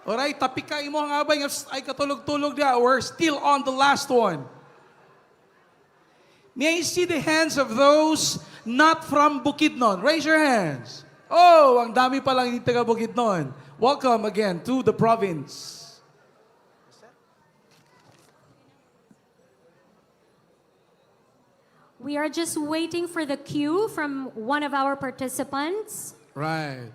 Alright, tapika imo ang abay ay katulog-tulog dia. We're still on the last one. May I see the hands of those not from Bukidnon? Raise your hands. Oh, ang dami pa lang hindi taga Bukidnon. Welcome again to the province. We are just waiting for the cue from one of our participants. Right.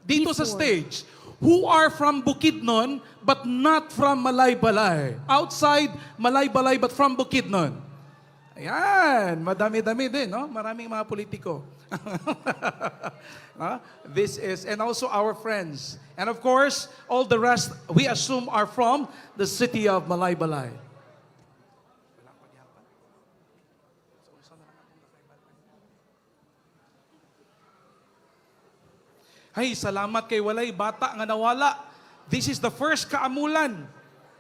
Dito sa Before. stage, who are from Bukidnon but not from Malaybalay? Outside Malaybalay but from Bukidnon. Ayan, madami-dami din, no? Maraming mga politiko. No? This is, and also our friends. And of course, all the rest, we assume are from the city of Malaybalay. Hay, salamat kay walay bata nga nawala. This is the first kaamulan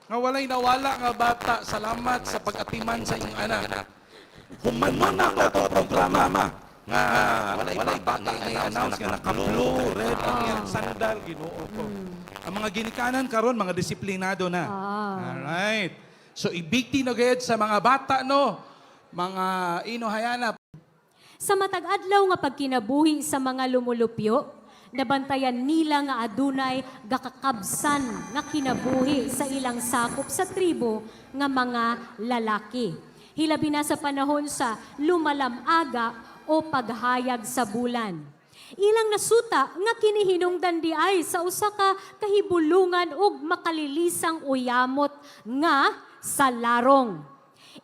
nga walay nawala nga bata. Salamat sa pag-atiman sa inyong anak. Human na ako ito programa nga walay bata nga i-announce nga naka-blue, red, ang iyang sandal, ginoo ko. Ang mga ginikanan karon mga disiplinado na. Alright. So, ibigti na gayad sa mga bata, no? Mga inohayana. Sa matag-adlaw nga pagkinabuhi sa mga lumulupyo, nabantayan nila nga adunay gakakabsan nga kinabuhi sa ilang sakop sa tribo nga mga lalaki. Hilabi na sa panahon sa lumalamaga o paghayag sa bulan. Ilang nasuta nga kinihinungdan di ay sa usa ka kahibulungan ug makalilisang uyamot nga sa larong.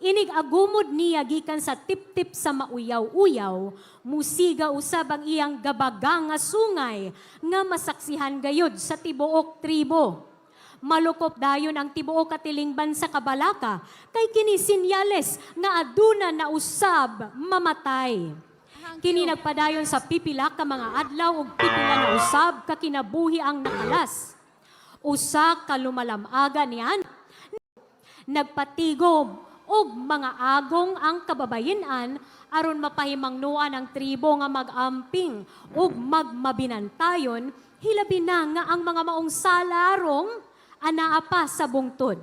Inig agumod niya gikan sa tip-tip sa mauyaw-uyaw, musiga usab ang iyang gabaga nga sungay nga masaksihan gayod sa tibuok tribo. Malukop dayon ang tibuok katilingban sa kabalaka, kay kini sinyales nga aduna na usab mamatay. Kini nagpadayon sa pipila ka mga adlaw ug pipila na usab ka kinabuhi ang nakalas. Usa ka lumalamaga niyan, nagpatigom og mga agong ang kababayenan aron mapahimangnuan ang tribo nga magamping ug magmabinantayon, hilabi na nga ang mga maong salarong anaa pa sa bungtod.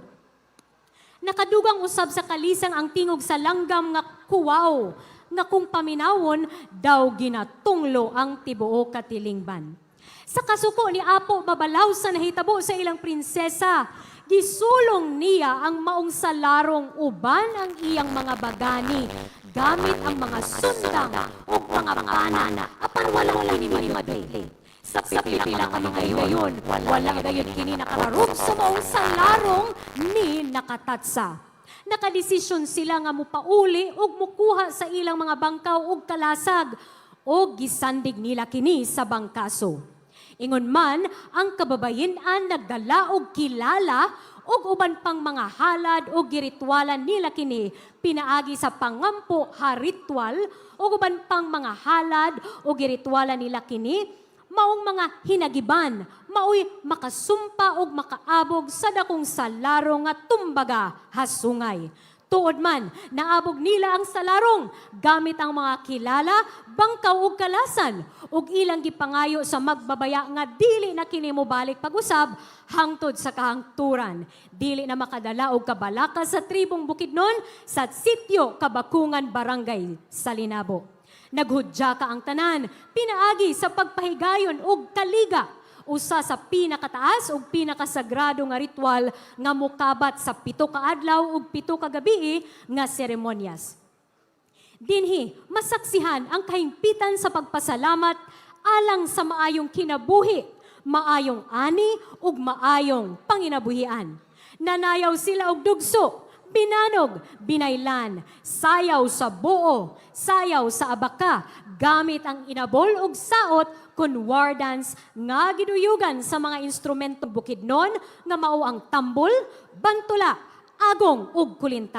Nakadugang usab sa kalisang ang tingog sa langgam nga kuwaw, nga kung paminawon daw ginatunglo ang tibuok katilingban. Sa kasuko ni Apo babalaw sa nahitabo sa ilang prinsesa, gisulong niya ang maong salarong uban ang iyang mga bagani, gamit ang mga sundang o mga panana, apan walang kini madali. Sa pipila kami ngayon, walang gayon kini nakararoon sa maong salarong ni nakatatsa. Nakadesisyon sila nga mupauli ug mukuha sa ilang mga bangkaw ug kalasag o gisandig nila kini sa bangkaso. Ingon man, ang kababayenan nagdala og kilala ug uban pang mga halad o giritwalan nila kini pinaagi sa pangampo ha ritual ug uban pang mga halad o giritwalan nila kini maong mga hinagiban, maoy makasumpa og makaabog sa dakong salarong nga tumbaga hasungay. Tuod man, naabog nila ang salarong gamit ang mga kilala, bangkaw ug kalasan ug ilang gipangayo sa magbabaya nga dili na kini mobalik pag-usab hangtod sa kahangturan. Dili na makadala og kabalaka sa tribong Bukidnon sa sitio Kabakungan, Barangay Salinabo. Naghudya ka ang tanan, pinaagi sa pagpahigayon ug kaliga, usa sa pinakataas ug pinakasagrado nga ritual nga mukabat sa 7 ka adlaw ug 7 ka gabi nga seremonyas. Dinhi, masaksihan ang kahimpitan sa pagpasalamat alang sa maayong kinabuhi, maayong ani ug maayong panginabuhian. Nanayaw sila og dugso, binanog, binaylan, sayaw sa buo, sayaw sa abaka, gamit ang inabol ug saot kun war dance nga giduyugan sa mga instrumento Bukidnon nga mao ang tambol, bantula, agong ug kulintang.